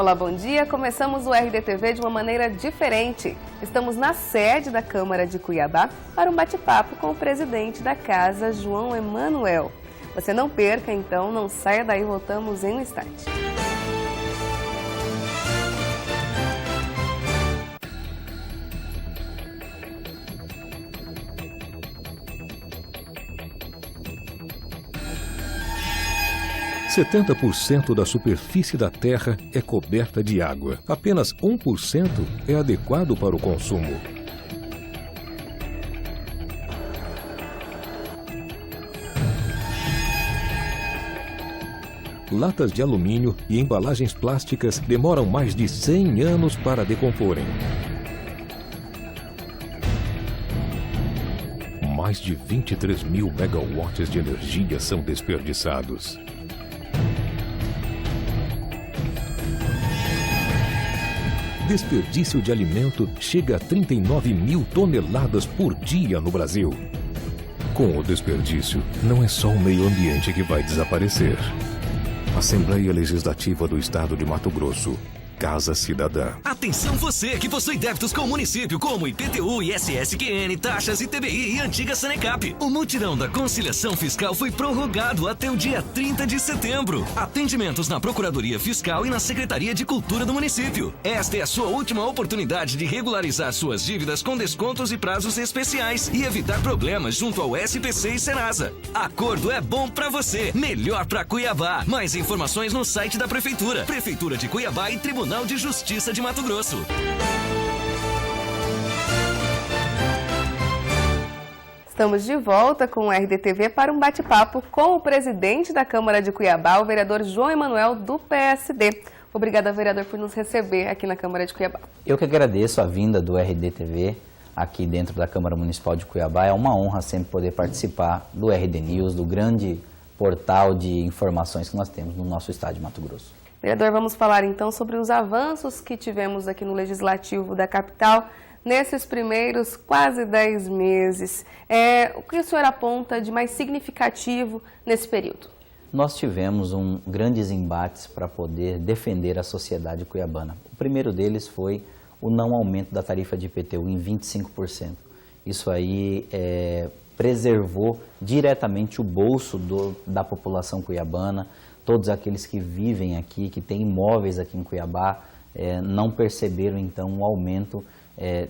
Olá, bom dia. Começamos o RDTV de uma maneira diferente. Estamos na sede da Câmara de Cuiabá para um bate-papo com o presidente da casa, João Emanuel. Você não perca, então, não saia daí, voltamos em um instante. Setenta 70% da superfície da Terra é coberta de água. Apenas 1% é adequado para o consumo. Latas de alumínio e embalagens plásticas demoram mais de 100 anos para decomporem. Mais de 23 mil megawatts de energia são desperdiçados. Desperdício de alimento chega a 39 mil toneladas por dia no Brasil. Com o desperdício, não é só o meio ambiente que vai desaparecer. Assembleia Legislativa do Estado de Mato Grosso. Casa Cidadã. Atenção você que possui débitos com o município, como IPTU, ISS-QN, taxas, ITBI e antiga Sanecap. O mutirão da conciliação fiscal foi prorrogado até o dia 30 de setembro. Atendimentos na Procuradoria Fiscal e na Secretaria de Cultura do município. Esta é a sua última oportunidade de regularizar suas dívidas com descontos e prazos especiais e evitar problemas junto ao SPC e Serasa. Acordo é bom pra você, melhor pra Cuiabá. Mais informações no site da Prefeitura. Prefeitura de Cuiabá e Tribunal de Justiça de Mato Grosso. Estamos de volta com o RDTV para um bate-papo com o presidente da Câmara de Cuiabá, o vereador João Emanuel, do PSD. Obrigada, vereador, por nos receber aqui na Câmara de Cuiabá. Eu que agradeço a vinda do RDTV aqui dentro da Câmara Municipal de Cuiabá. É uma honra sempre poder participar do RD News, do grande portal de informações que nós temos no nosso estado de Mato Grosso. Vereador, vamos falar então sobre os avanços que tivemos aqui no Legislativo da capital nesses primeiros quase 10 meses. O que o senhor aponta de mais significativo nesse período? Nós tivemos grandes embates para poder defender a sociedade cuiabana. O primeiro deles foi o não aumento da tarifa de IPTU em 25%. Isso aí preservou diretamente o bolso da população cuiabana. Todos aqueles que vivem aqui, que têm imóveis aqui em Cuiabá, não perceberam então o aumento,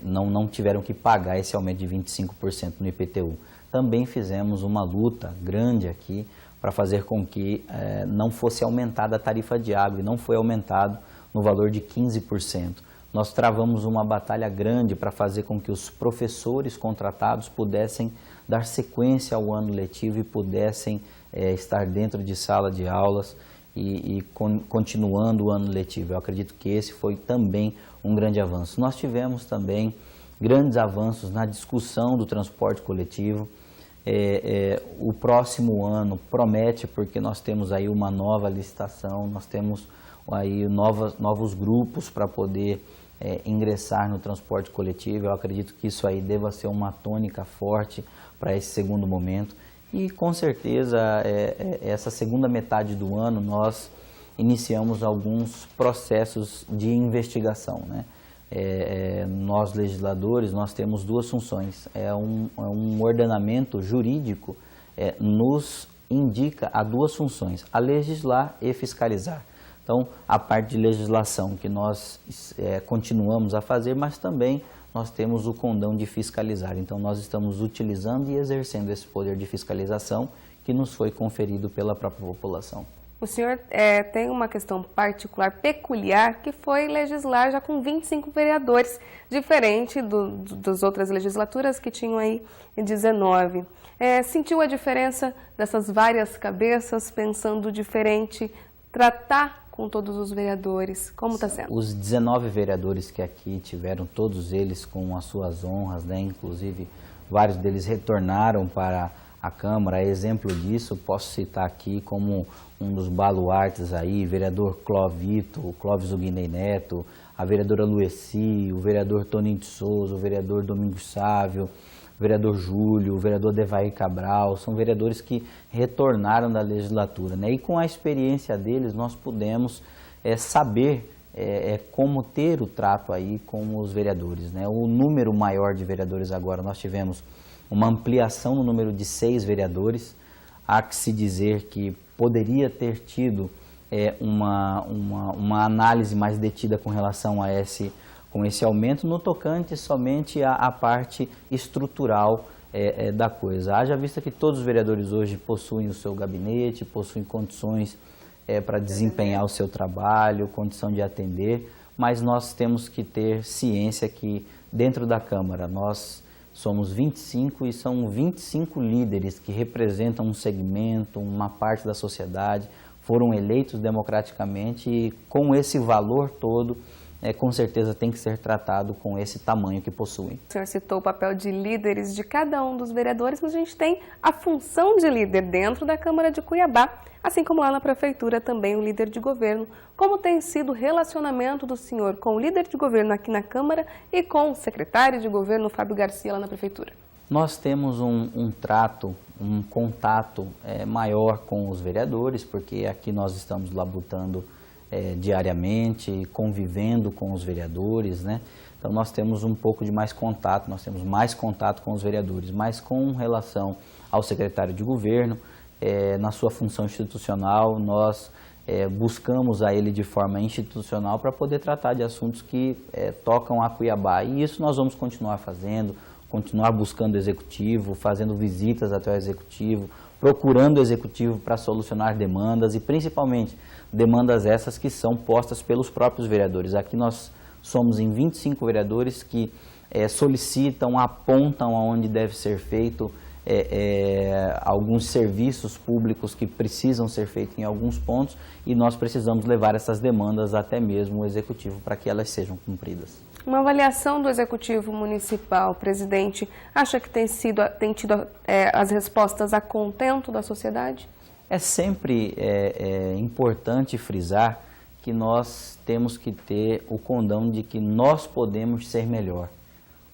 não tiveram que pagar esse aumento de 25% no IPTU. Também fizemos uma luta grande aqui para fazer com que não fosse aumentada a tarifa de água e não foi aumentado no valor de 15%. Nós travamos uma batalha grande para fazer com que os professores contratados pudessem dar sequência ao ano letivo e pudessem estar dentro de sala de aulas e continuando o ano letivo. Eu acredito que esse foi também um grande avanço. Nós tivemos também grandes avanços na discussão do transporte coletivo. O próximo ano promete, porque nós temos aí uma nova licitação, nós temos aí novos grupos para poder ingressar no transporte coletivo. Eu acredito que isso aí deva ser uma tônica forte para esse segundo momento. E com certeza, essa segunda metade do ano, nós iniciamos alguns processos de investigação, né? Nós, legisladores, nós temos duas funções. Um ordenamento jurídico nos indica a duas funções, a legislar e fiscalizar. Então, a parte de legislação que nós continuamos a fazer, mas também nós temos o condão de fiscalizar. Então, nós estamos utilizando e exercendo esse poder de fiscalização que nos foi conferido pela própria população. O senhor tem uma questão particular, peculiar, que foi legislar já com 25 vereadores, diferente das outras legislaturas que tinham aí 19. Sentiu a diferença dessas várias cabeças, pensando diferente, tratar com todos os vereadores? Como está sendo? Os 19 vereadores que aqui tiveram, todos eles com as suas honras, né? Inclusive vários deles retornaram para a Câmara. Exemplo disso, posso citar aqui como um dos baluartes aí, vereador Clovito, o Clóvis Uguinei Neto, a vereadora Lueci, o vereador Toninho de Souza, o vereador Domingos Sávio, o vereador Júlio, o vereador Devair Cabral. São vereadores que retornaram da legislatura, né? E com a experiência deles nós pudemos saber como ter o trato aí com os vereadores, né? O número maior de vereadores agora, nós tivemos uma ampliação no número de 6 vereadores. Há que se dizer que poderia ter tido uma análise mais detida com relação a esse aumento, no tocante somente à parte estrutural da coisa. Haja vista que todos os vereadores hoje possuem o seu gabinete, possuem condições para desempenhar o seu trabalho, condição de atender, mas nós temos que ter ciência que dentro da Câmara nós somos 25 e são 25 líderes que representam um segmento, uma parte da sociedade, foram eleitos democraticamente e com esse valor todo, com certeza tem que ser tratado com esse tamanho que possuem. O senhor citou o papel de líderes de cada um dos vereadores, mas a gente tem a função de líder dentro da Câmara de Cuiabá, assim como lá na Prefeitura também o líder de governo. Como tem sido o relacionamento do senhor com o líder de governo aqui na Câmara e com o secretário de governo, Fábio Garcia, lá na Prefeitura? Nós temos um trato, um contato maior com os vereadores, porque aqui nós estamos labutando diariamente, convivendo com os vereadores, né? Então nós temos um pouco de mais contato, nós temos mais contato com os vereadores, mas com relação ao secretário de governo, na sua função institucional, nós buscamos a ele de forma institucional para poder tratar de assuntos que tocam a Cuiabá. E isso nós vamos continuar fazendo, continuar buscando o executivo, fazendo visitas até o executivo, procurando o executivo para solucionar demandas e principalmente demandas essas que são postas pelos próprios vereadores. Aqui nós somos em 25 vereadores que solicitam, apontam aonde deve ser feito alguns serviços públicos que precisam ser feitos em alguns pontos e nós precisamos levar essas demandas até mesmo o executivo para que elas sejam cumpridas. Uma avaliação do Executivo Municipal, presidente, acha que tem tido as respostas a contento da sociedade? É sempre importante frisar que nós temos que ter o condão de que nós podemos ser melhor.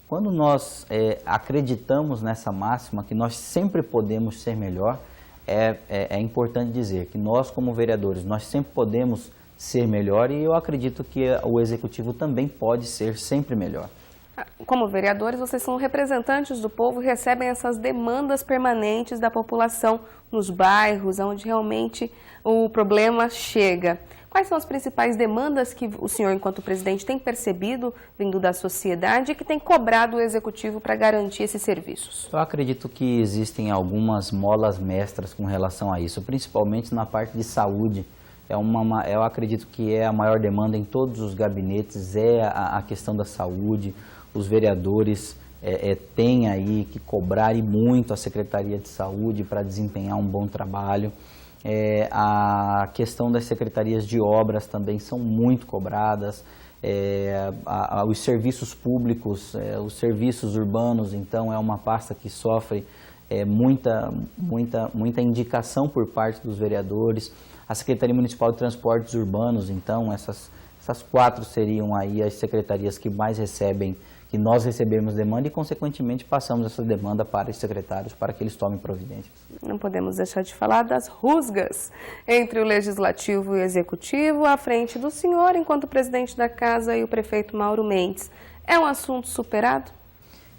Quando nós acreditamos nessa máxima, que nós sempre podemos ser melhor, é importante dizer que nós, como vereadores, nós sempre podemos ser melhor e eu acredito que o Executivo também pode ser sempre melhor. Como vereadores, vocês são representantes do povo e recebem essas demandas permanentes da população nos bairros, onde realmente o problema chega. Quais são as principais demandas que o senhor, enquanto presidente, tem percebido vindo da sociedade e que tem cobrado o Executivo para garantir esses serviços? Eu acredito que existem algumas molas mestras com relação a isso, principalmente na parte de saúde. Eu acredito que a maior demanda em todos os gabinetes a questão da saúde. Os vereadores têm aí que cobrar e muito a Secretaria de Saúde para desempenhar um bom trabalho. A questão das secretarias de obras também são muito cobradas. Os serviços públicos, os serviços urbanos, então é uma pasta que sofre muita indicação por parte dos vereadores. A Secretaria Municipal de Transportes Urbanos, então essas 4 seriam aí as secretarias que mais recebem, que nós recebemos demanda e, consequentemente, passamos essa demanda para os secretários para que eles tomem providências. Não podemos deixar de falar das rusgas entre o Legislativo e o Executivo à frente do senhor, enquanto presidente da Casa, e o prefeito Mauro Mendes. É um assunto superado?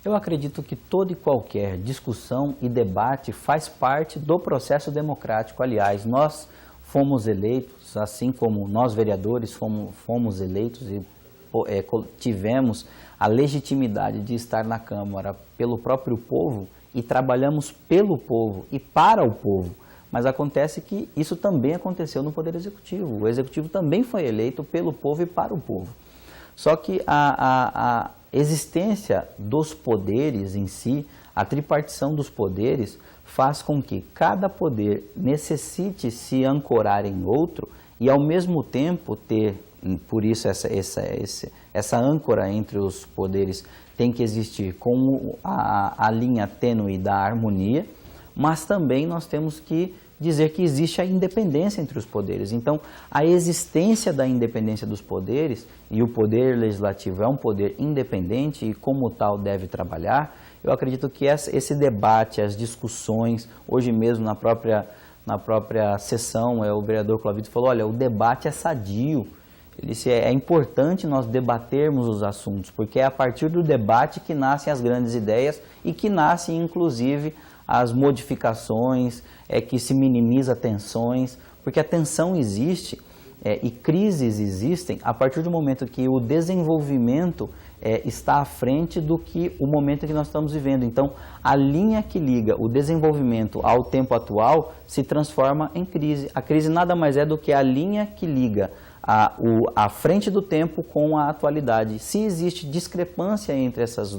Eu acredito que toda e qualquer discussão e debate faz parte do processo democrático. Aliás, nós fomos eleitos, assim como nós vereadores fomos eleitos e tivemos a legitimidade de estar na Câmara pelo próprio povo e trabalhamos pelo povo e para o povo. Mas acontece que isso também aconteceu no Poder Executivo. O Executivo também foi eleito pelo povo e para o povo. Só que a existência dos poderes em si, a tripartição dos poderes, faz com que cada poder necessite se ancorar em outro e, ao mesmo tempo, ter, por isso essa âncora entre os poderes tem que existir com a linha tênue da harmonia, mas também nós temos que dizer que existe a independência entre os poderes. Então, a existência da independência dos poderes, e o poder legislativo é um poder independente e como tal deve trabalhar, eu acredito que esse debate, as discussões, hoje mesmo na própria sessão, o vereador Clavito falou, olha, o debate é sadio. Ele disse, é importante nós debatermos os assuntos, porque é a partir do debate que nascem as grandes ideias e que nascem, inclusive, as modificações, que se minimiza tensões, porque a tensão existe e crises existem a partir do momento que o desenvolvimento está à frente do que o momento que nós estamos vivendo. Então, a linha que liga o desenvolvimento ao tempo atual se transforma em crise. A crise nada mais é do que a linha que liga a frente do tempo com a atualidade. Se existe discrepância entre esses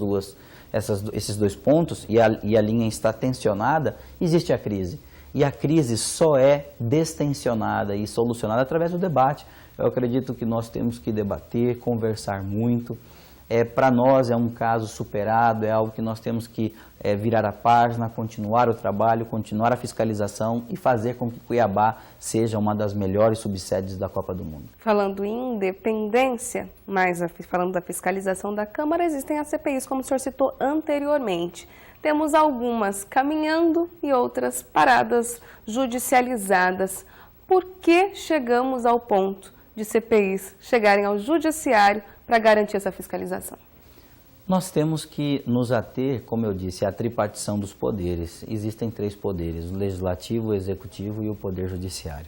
dois pontos e a linha está tensionada, existe a crise. E a crise só é destensionada e solucionada através do debate. Eu acredito que nós temos que debater, conversar muito. Para nós é um caso superado, é algo que nós temos que virar a página, continuar o trabalho, continuar a fiscalização e fazer com que Cuiabá seja uma das melhores subsedes da Copa do Mundo. Falando em independência, mas falando da fiscalização da Câmara, existem as CPIs, como o senhor citou anteriormente. Temos algumas caminhando e outras paradas judicializadas. Por que chegamos ao ponto de CPIs chegarem ao judiciário para garantir essa fiscalização? Nós temos que nos ater, como eu disse, à tripartição dos poderes. Existem 3 poderes, o legislativo, o executivo e o poder judiciário.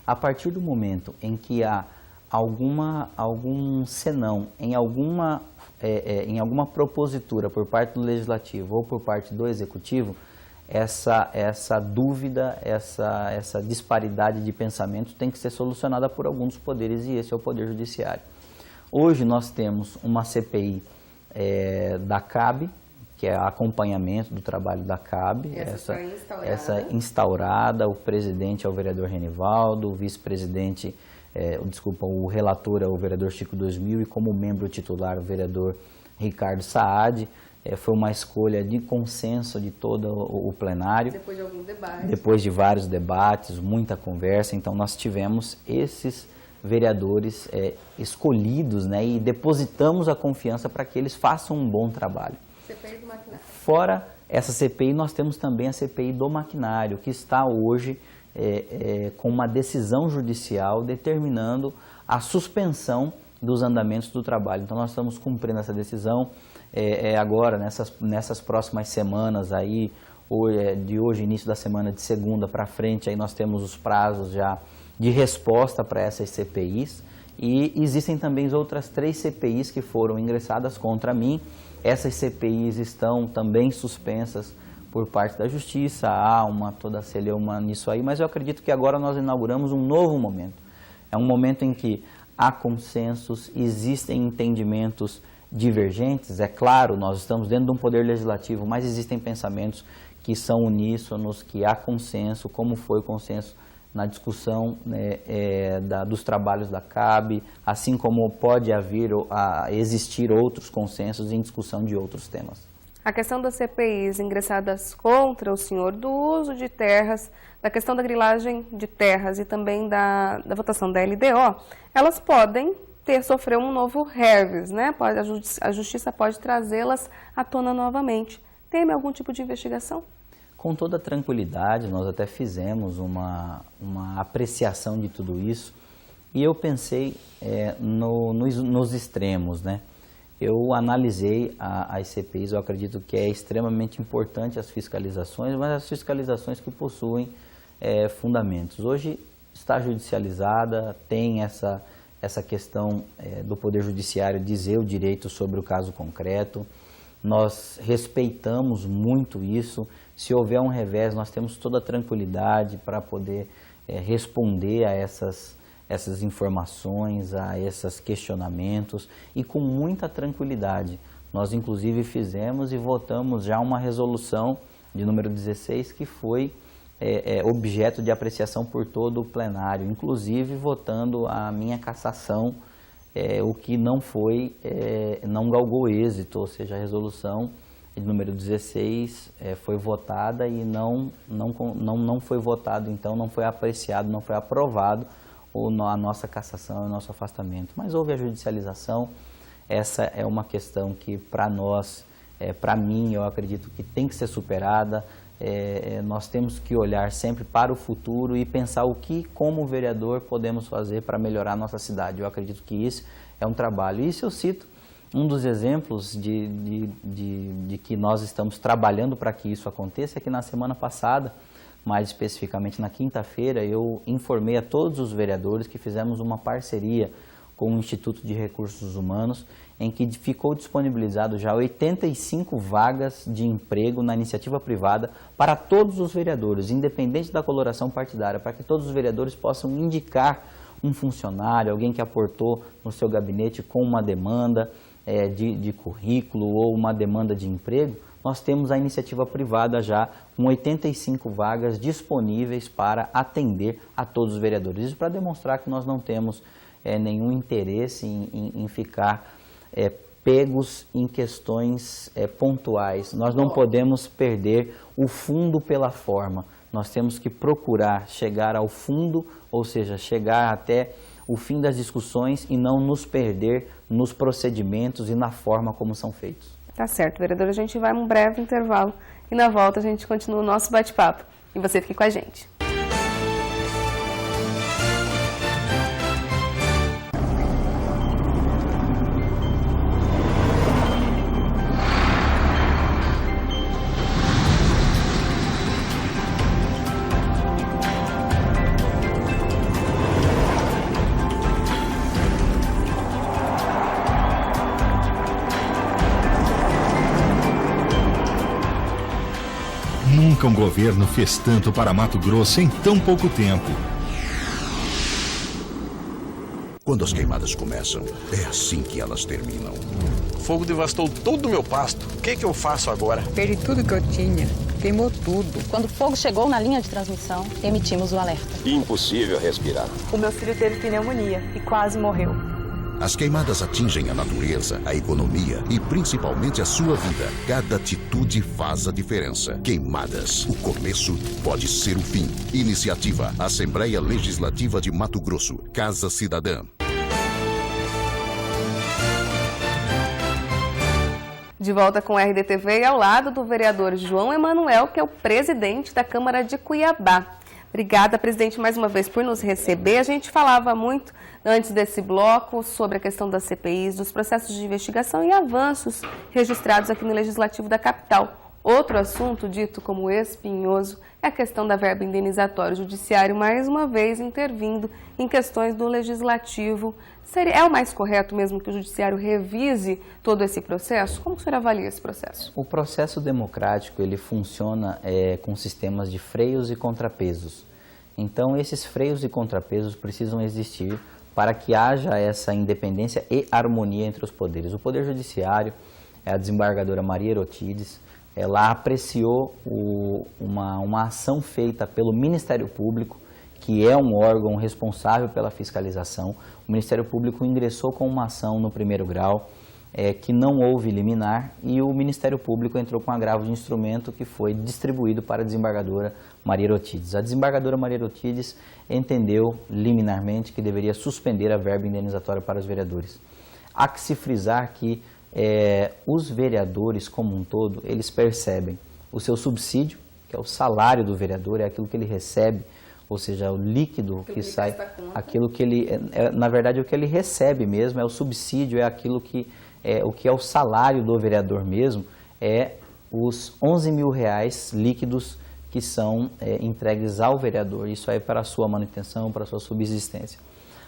A partir do momento em que há algum senão, em alguma propositura por parte do legislativo ou por parte do executivo, essa dúvida, essa disparidade de pensamento tem que ser solucionada por algum dos poderes, e esse é o poder judiciário. Hoje nós temos uma CPI da CAB, que é acompanhamento do trabalho da CAB. Essa instaurada, o presidente é o vereador Renivaldo, o vice-presidente, o relator é o vereador Chico 2000 e como membro titular o vereador Ricardo Saad. Foi uma escolha de consenso de todo o plenário. Depois de alguns debates. Depois de vários debates, muita conversa, então nós tivemos esses vereadores escolhidos, né, e depositamos a confiança para que eles façam um bom trabalho. CPI do maquinário. Fora essa CPI, nós temos também a CPI do maquinário, que está hoje com uma decisão judicial determinando a suspensão dos andamentos do trabalho. Então nós estamos cumprindo essa decisão agora, nessas próximas semanas, aí, de hoje, início da semana de segunda para frente, aí nós temos os prazos já de resposta para essas CPIs, e existem também outras 3 CPIs que foram ingressadas contra mim. Essas CPIs estão também suspensas por parte da Justiça, há toda a celeuma nisso aí, mas eu acredito que agora nós inauguramos um novo momento. É um momento em que há consensos, existem entendimentos divergentes, é claro, nós estamos dentro de um poder legislativo, mas existem pensamentos que são uníssonos, que há consenso, como foi o consenso na discussão dos trabalhos da CAB, assim como pode existir outros consensos em discussão de outros temas. A questão das CPIs ingressadas contra o senhor do uso de terras, da questão da grilagem de terras e também da votação da LDO, elas podem sofrer um novo revés, né? A Justiça pode trazê-las à tona novamente. Tem algum tipo de investigação? Com toda tranquilidade, nós até fizemos uma apreciação de tudo isso e eu pensei nos extremos, né? Eu analisei as CPIs, eu acredito que é extremamente importante as fiscalizações, mas as fiscalizações que possuem fundamentos. Hoje está judicializada, tem essa questão do Poder Judiciário dizer o direito sobre o caso concreto. Nós respeitamos muito isso. Se houver um revés, nós temos toda a tranquilidade para poder responder a essas informações, a esses questionamentos e com muita tranquilidade. Nós, inclusive, fizemos e votamos já uma resolução de número 16 que foi objeto de apreciação por todo o plenário, inclusive votando a minha cassação, o que não galgou êxito, ou seja, a resolução de número 16 foi votada e não foi votado, então não foi apreciado, não foi aprovado a nossa cassação e o nosso afastamento. Mas houve a judicialização, essa é uma questão que para nós, para mim, eu acredito que tem que ser superada. nós temos que olhar sempre para o futuro e pensar o que, como vereador, podemos fazer para melhorar a nossa cidade. Eu acredito que isso é um trabalho. E isso eu cito um dos exemplos de que nós estamos trabalhando para que isso aconteça é que na semana passada, mais especificamente na quinta-feira, eu informei a todos os vereadores que fizemos uma parceria com o Instituto de Recursos Humanos, em que ficou disponibilizado já 85 vagas de emprego na iniciativa privada para todos os vereadores, independente da coloração partidária, para que todos os vereadores possam indicar um funcionário, alguém que aportou no seu gabinete com uma demanda de currículo ou uma demanda de emprego. Nós temos a iniciativa privada já com 85 vagas disponíveis para atender a todos os vereadores. Isso para demonstrar que nós não temos nenhum interesse em ficar pegos em questões pontuais. Nós não podemos perder o fundo pela forma. Nós temos que procurar chegar ao fundo, ou seja, chegar até o fim das discussões e não nos perder nos procedimentos e na forma como são feitos. Tá certo, vereador. A gente vai um breve intervalo e na volta a gente continua o nosso bate-papo. E você fique com a gente. Nunca um governo fez tanto para Mato Grosso em tão pouco tempo. Quando as queimadas começam, é assim que elas terminam. O fogo devastou todo o meu pasto. O que eu faço agora? Perdi tudo que eu tinha. Queimou tudo. Quando o fogo chegou na linha de transmissão, emitimos o alerta. Impossível respirar. O meu filho teve pneumonia e quase morreu. As queimadas atingem a natureza, a economia e principalmente a sua vida. Cada atitude faz a diferença. Queimadas. O começo pode ser o fim. Iniciativa Assembleia Legislativa de Mato Grosso. Casa Cidadã. De volta com o RDTV e ao lado do vereador João Emanuel, que é o presidente da Câmara de Cuiabá. Obrigada, presidente, mais uma vez por nos receber. A gente falava muito antes desse bloco sobre a questão das CPIs, dos processos de investigação e avanços registrados aqui no Legislativo da capital. Outro assunto dito como espinhoso é a questão da verba indenizatória. O Judiciário, mais uma vez, intervindo em questões do Legislativo. É o mais correto mesmo que o Judiciário revise todo esse processo? Como o senhor avalia esse processo? O processo democrático, ele funciona com sistemas de freios e contrapesos. Então, esses freios e contrapesos precisam existir para que haja essa independência e harmonia entre os poderes. O Poder Judiciário, a desembargadora Maria Erotides, ela apreciou uma ação feita pelo Ministério Público, que é um órgão responsável pela fiscalização. O Ministério Público ingressou com uma ação no primeiro grau, que não houve liminar, e o Ministério Público entrou com agravo de instrumento que foi distribuído para a desembargadora Maria Erotides. A desembargadora Maria Erotides entendeu liminarmente que deveria suspender a verba indenizatória para os vereadores. Há que se frisar que os vereadores como um todo, eles percebem o seu subsídio, que é o salário do vereador, é aquilo que ele recebe, ou seja, o líquido que sai, aquilo que ele, na verdade, o que ele recebe mesmo, é o subsídio, é aquilo que o que é o salário do vereador mesmo, é os R$11.000 líquidos que são entregues ao vereador. Isso aí para a sua manutenção, para a sua subsistência.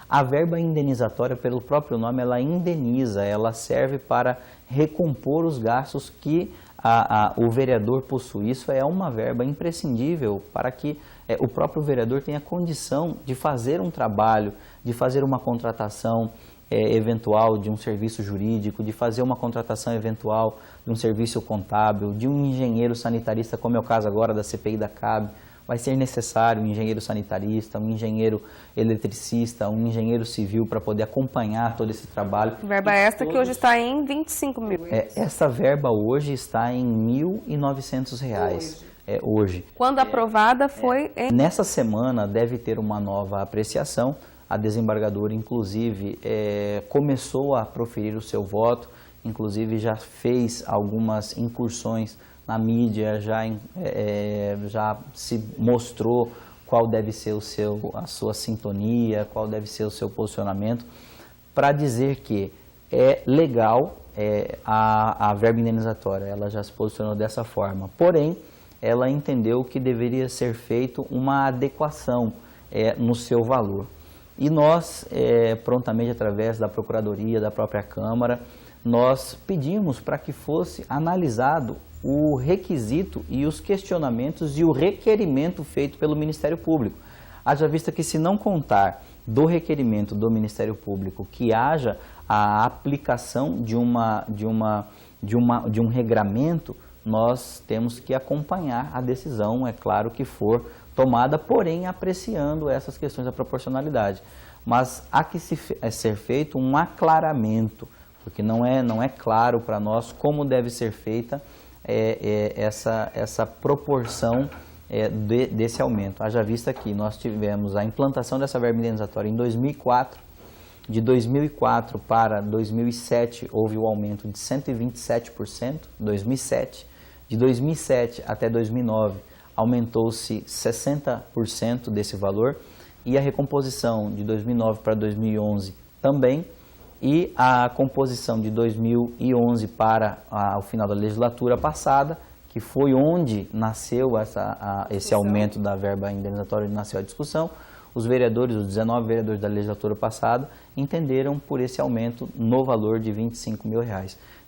A verba indenizatória, pelo próprio nome, ela indeniza, ela serve para recompor os gastos que o vereador possui. Isso é uma verba imprescindível para que o próprio vereador tenha condição de fazer um trabalho, de fazer uma contratação eventual de um serviço jurídico, de fazer uma contratação eventual de um serviço contábil, de um engenheiro sanitarista, como é o caso agora da CPI da CAB. Vai ser necessário um engenheiro sanitarista, um engenheiro eletricista, um engenheiro civil para poder acompanhar todo esse trabalho. Verba esta que hoje está em 25 mil. Essa verba hoje está em R$1.900. Hoje. Quando aprovada foi... Nessa semana deve ter uma nova apreciação. A desembargadora, inclusive, começou a proferir o seu voto, inclusive já fez algumas incursões na mídia, já se mostrou qual deve ser a sua sintonia, qual deve ser o seu posicionamento, para dizer que é legal a verba indenizatória, ela já se posicionou dessa forma. Porém, ela entendeu que deveria ser feito uma adequação no seu valor. E nós, prontamente, através da Procuradoria, da própria Câmara, nós pedimos para que fosse analisado o requisito e os questionamentos e o requerimento feito pelo Ministério Público. Haja vista que, se não contar do requerimento do Ministério Público, que haja a aplicação de um regramento, nós temos que acompanhar a decisão, é claro que for tomada, porém apreciando essas questões da proporcionalidade. Mas há que ser feito um aclaramento, porque não é claro para nós como deve ser feita essa proporção desse aumento. Haja vista que nós tivemos a implantação dessa verba indenizatória em 2004, de 2004 para 2007 houve o aumento de 127%, 2007, de 2007 até 2009 aumentou-se 60% desse valor, e a recomposição de 2009 para 2011 também, e a composição de 2011 para o final da legislatura passada, que foi onde nasceu esse aumento da verba indenizatória, nasceu a discussão. Os vereadores, os 19 vereadores da legislatura passada, entenderam por esse aumento no valor de R$25 mil.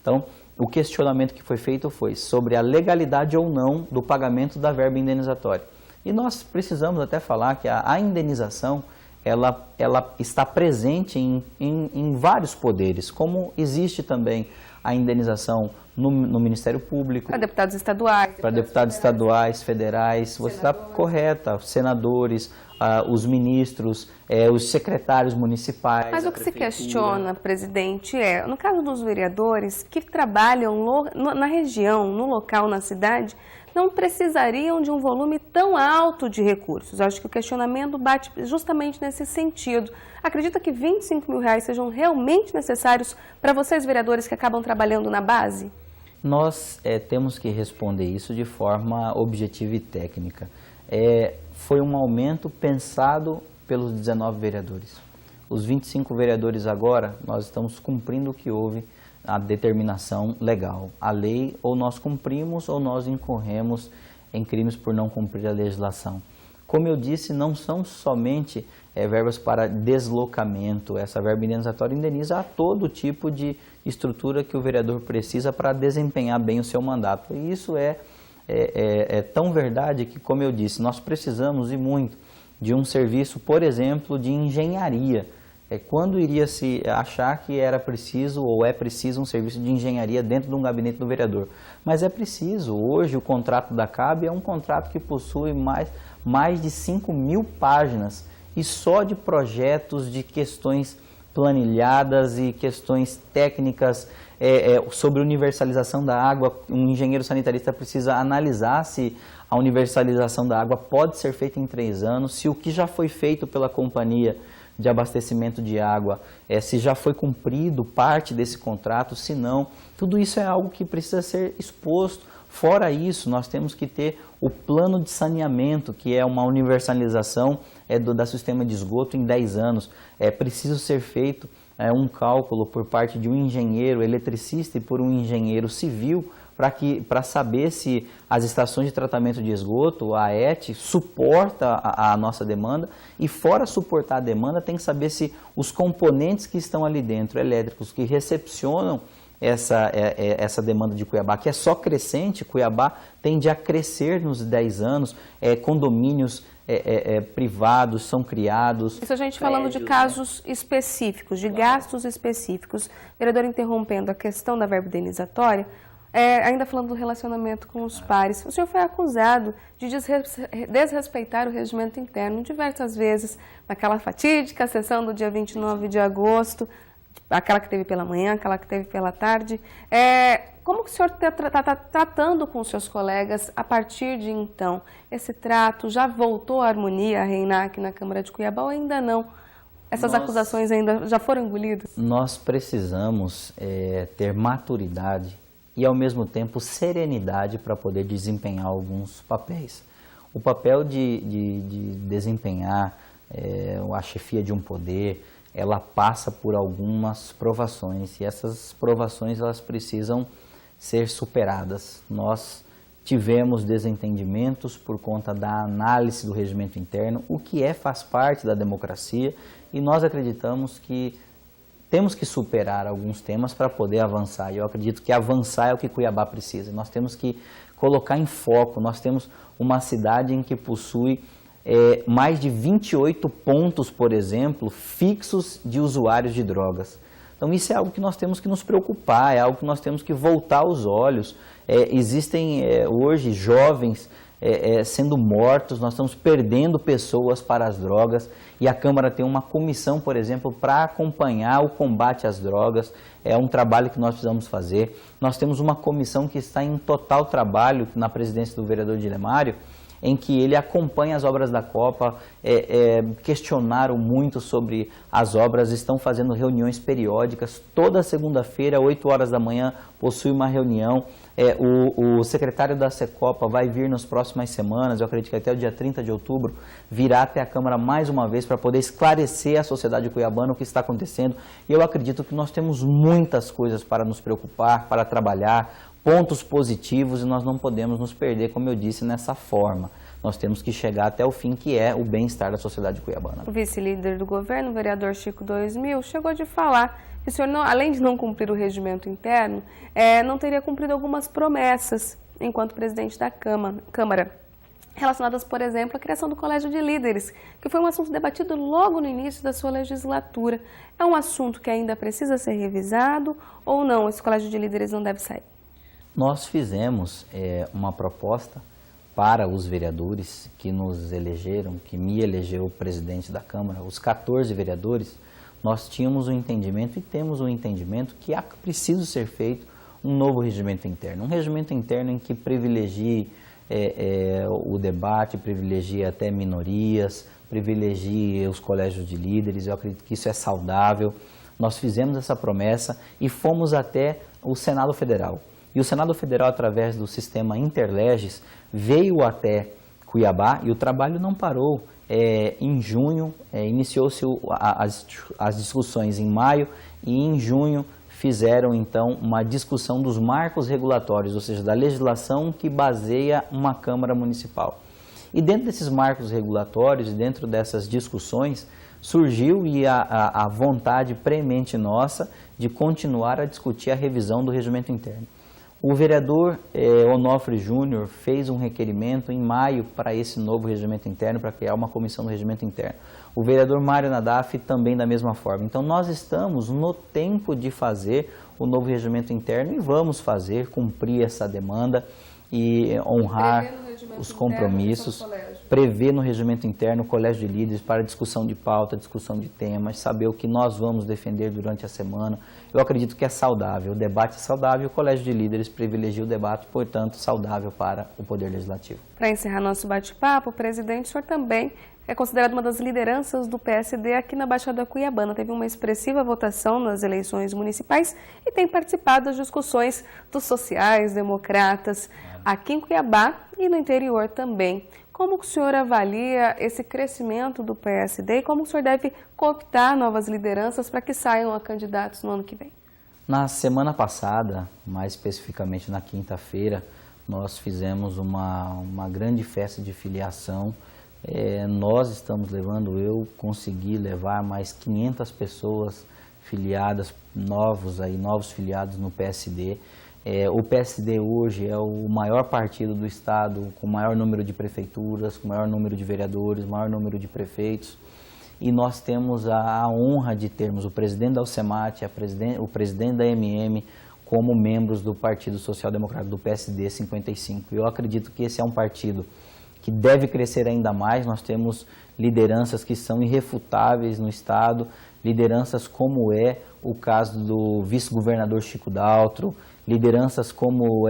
Então, o questionamento que foi feito foi sobre a legalidade ou não do pagamento da verba indenizatória. E nós precisamos até falar que a indenização, ela está presente em vários poderes, como existe também a indenização no Ministério Público. Para deputados estaduais. Para deputados estaduais, federais, você está correta, senadores, os ministros, os secretários municipais. Mas o que se questiona, presidente, no caso dos vereadores que trabalham na região, no local, na cidade, não precisariam de um volume tão alto de recursos. Acho que o questionamento bate justamente nesse sentido. Acredita que R$25 mil sejam realmente necessários para vocês, vereadores, que acabam trabalhando na base? Nós temos que responder isso de forma objetiva e técnica. Foi um aumento pensado pelos 19 vereadores. Os 25 vereadores agora, nós estamos cumprindo o que houve, a determinação legal. A lei, ou nós cumprimos ou nós incorremos em crimes por não cumprir a legislação. Como eu disse, não são somente verbas para deslocamento. Essa verba indenizatória indeniza a todo tipo de estrutura que o vereador precisa para desempenhar bem o seu mandato. E isso é tão verdade que, como eu disse, nós precisamos e muito de um serviço, por exemplo, de engenharia. Quando iria se achar que era preciso ou é preciso um serviço de engenharia dentro de um gabinete do vereador? Mas é preciso. Hoje o contrato da CAB é um contrato que possui mais de 5 mil páginas e só de projetos, de questões planilhadas e questões técnicas sobre universalização da água. Um engenheiro sanitarista precisa analisar se a universalização da água pode ser feita em 3 anos, se o que já foi feito pela companhia de abastecimento de água, se já foi cumprido parte desse contrato, se não. Tudo isso é algo que precisa ser exposto. Fora isso, nós temos que ter o plano de saneamento, que é uma universalização do sistema de esgoto em 10 anos. É preciso ser feito um cálculo por parte de um engenheiro eletricista e por um engenheiro civil, para saber se as estações de tratamento de esgoto, a AET, suporta a nossa demanda, e fora suportar a demanda, tem que saber se os componentes que estão ali dentro, elétricos, que recepcionam essa demanda de Cuiabá, que é só crescente. Cuiabá tende a crescer nos 10 anos, condomínios privados são criados. Isso a gente falando de casos específicos, de gastos específicos. Vereador, interrompendo a questão da verba indenizatória, ainda falando do relacionamento com os pares, o senhor foi acusado de desrespeitar o regimento interno diversas vezes, naquela fatídica sessão do dia 29 de agosto, aquela que teve pela manhã, aquela que teve pela tarde. Como que o senhor está tratando com os seus colegas a partir de então? Esse trato já voltou a harmonia a reinar aqui na Câmara de Cuiabá ou ainda não? Essas acusações ainda já foram engolidas? Nós precisamos ter maturidade e, ao mesmo tempo, serenidade para poder desempenhar alguns papéis. O papel de desempenhar a chefia de um poder, ela passa por algumas provações, e essas provações elas precisam ser superadas. Nós tivemos desentendimentos por conta da análise do regimento interno, o que faz parte da democracia, e nós acreditamos que temos que superar alguns temas para poder avançar. E eu acredito que avançar é o que Cuiabá precisa. Nós temos que colocar em foco. Nós temos uma cidade em que possui mais de 28 pontos, por exemplo, fixos de usuários de drogas. Então isso é algo que nós temos que nos preocupar, é algo que nós temos que voltar os olhos. Existem hoje jovens sendo mortos, nós estamos perdendo pessoas para as drogas, e a Câmara tem uma comissão, por exemplo, para acompanhar o combate às drogas. É um trabalho que nós precisamos fazer. Nós temos uma comissão que está em total trabalho na presidência do vereador Dilemário, em que ele acompanha as obras da Copa, questionaram muito sobre as obras, estão fazendo reuniões periódicas. Toda segunda-feira, 8 horas da manhã, possui uma reunião. O secretário da Secopa vai vir nas próximas semanas, eu acredito que até o dia 30 de outubro, virá até a Câmara mais uma vez para poder esclarecer à sociedade cuiabana o que está acontecendo. E eu acredito que nós temos muitas coisas para nos preocupar, para trabalhar, pontos positivos, e nós não podemos nos perder, como eu disse, nessa forma. Nós temos que chegar até o fim, que é o bem-estar da sociedade cuiabana. O vice-líder do governo, o vereador Chico 2000, chegou de falar que o senhor, além de não cumprir o regimento interno, não teria cumprido algumas promessas enquanto presidente da Câmara, relacionadas, por exemplo, à criação do Colégio de Líderes, que foi um assunto debatido logo no início da sua legislatura. É um assunto que ainda precisa ser revisado ou não? Esse Colégio de Líderes não deve sair? Nós fizemos uma proposta para os vereadores que nos elegeram, que me elegeu presidente da Câmara, os 14 vereadores. Nós tínhamos um entendimento e temos um entendimento que é preciso ser feito um novo regimento interno. Um regimento interno em que privilegie o debate, privilegie até minorias, privilegie os colégios de líderes. Eu acredito que isso é saudável. Nós fizemos essa promessa e fomos até o Senado Federal. E o Senado Federal, através do sistema Interleges, veio até Cuiabá e o trabalho não parou. Em junho, iniciou-se as discussões em maio, e em junho fizeram então uma discussão dos marcos regulatórios, ou seja, da legislação que baseia uma Câmara Municipal. E dentro desses marcos regulatórios, dentro dessas discussões, surgiu a vontade premente nossa de continuar a discutir a revisão do regimento interno. O vereador Onofre Júnior fez um requerimento em maio para esse novo regimento interno, para criar uma comissão do regimento interno. O vereador Mário Nadaf também da mesma forma. Então nós estamos no tempo de fazer o novo regimento interno e vamos fazer, cumprir essa demanda e honrar os compromissos, prever no regimento interno o colégio de líderes para discussão de pauta, discussão de temas, saber o que nós vamos defender durante a semana. Eu acredito que é saudável, o debate é saudável, o colégio de líderes privilegia o debate, portanto, saudável para o Poder Legislativo. Para encerrar nosso bate-papo, presidente, o senhor também é considerado uma das lideranças do PSD aqui na Baixada Cuiabana. Teve uma expressiva votação nas eleições municipais e tem participado das discussões dos sociais-democratas aqui em Cuiabá e no interior também. Como o senhor avalia esse crescimento do PSD e como o senhor deve cooptar novas lideranças para que saiam a candidatos no ano que vem? Na semana passada, mais especificamente na quinta-feira, nós fizemos uma grande festa de filiação. Nós estamos levando, eu consegui levar mais 500 pessoas filiadas, novos filiados no PSD. O PSD hoje é o maior partido do estado, com o maior número de prefeituras, com o maior número de vereadores, o maior número de prefeitos. E nós temos a honra de termos o presidente da Alcemate, o presidente da MM, como membros do Partido Social Democrata, do PSD 55. Eu acredito que esse é um partido que deve crescer ainda mais. Nós temos lideranças que são irrefutáveis no estado, lideranças como é o caso do vice-governador Chico Daltro, lideranças como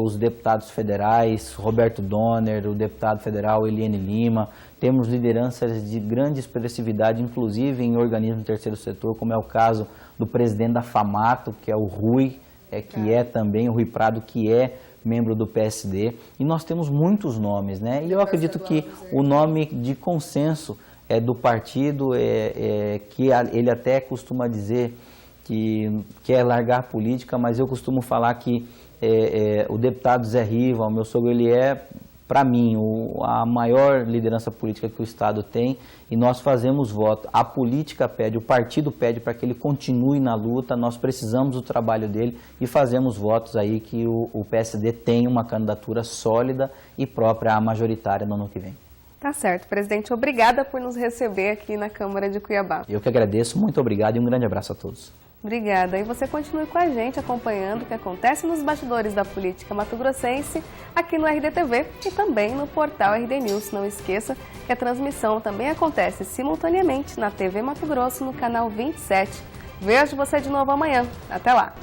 os deputados federais, Roberto Donner, o deputado federal Eliane Lima. Temos lideranças de grande expressividade, inclusive em organismos do terceiro setor, como é o caso do presidente da FAMATO, que é o Rui, que é também o Rui Prado, que é membro do PSD, e nós temos muitos nomes, né? E eu acredito que o nome de consenso do partido, que ele até costuma dizer que quer largar a política, mas eu costumo falar que o deputado Zé Riva, o meu sogro, ele é, para mim, a maior liderança política que o Estado tem, e nós fazemos voto. A política pede, o partido pede para que ele continue na luta, nós precisamos do trabalho dele e fazemos votos aí que o PSD tenha uma candidatura sólida e própria à majoritária no ano que vem. Tá certo, presidente. Obrigada por nos receber aqui na Câmara de Cuiabá. Eu que agradeço, muito obrigado e um grande abraço a todos. Obrigada. E você continue com a gente acompanhando o que acontece nos bastidores da política mato-grossense aqui no RDTV e também no portal RD News. Não esqueça que a transmissão também acontece simultaneamente na TV Mato Grosso no canal 27. Vejo você de novo amanhã. Até lá!